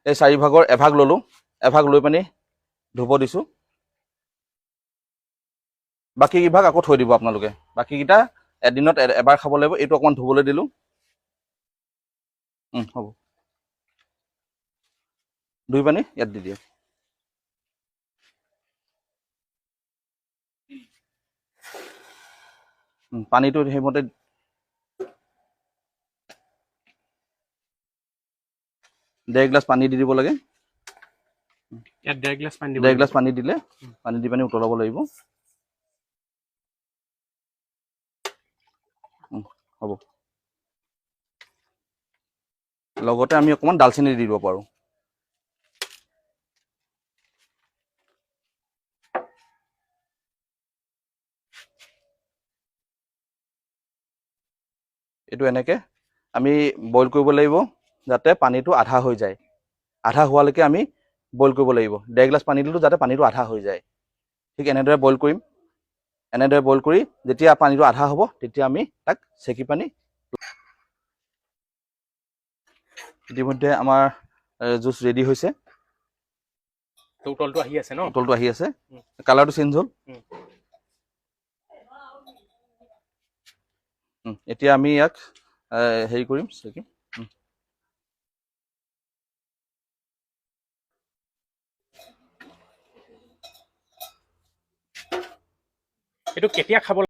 এই 4 ভাগৰ এভাগ ললো এভাগ লৈ পানি ধুব দিছো বাকি কিভাগ আকৌ থৈ দিব আপোনালোকে বাকি কিটা এদিনত এবাৰ খাব লাগিব এইটো অকমান ধুবলৈ দিলো হ'ব দুই পানি ইয়াত দি দিয়ক পানীটো সেইমতে 1.5 গ্লাস পানী দি দিব লাগে ইয়াত 1.5 গ্লাস পানী দিব 1.5 গ্লাস পানী দিলে পানী দি পানি উতলাব লাগিব হ'ব লগতে আমি অকমান ডালচেনি দি দিব পাৰো এটো এনেকে আমি বইল কৰিব লাগিব যাতে পানীটো আধা হৈ যায় আধা হোৱালৈকে আমি বইল কৰিব লাগিব 1.5 গ্লাস পানী দিলো যাতে পানীটো আধা হৈ যায় ঠিক এনেদৰে বইল কৰিম এনেদৰে বইল কৰি যেতিয়া পানীটো আধা হ'ব তেতিয়া আমি তাক সেকি পানি ইতিমধ্যে আমাৰ জুস ৰেডি হৈছে উতলটো আহি আছে ন উতলটো আহি আছে কালাৰটো চেঞ্জ হ'ল এতিয়া আমি ইয়াক হেৰি কৰিম সেকিম এটো কেতিয়া খাব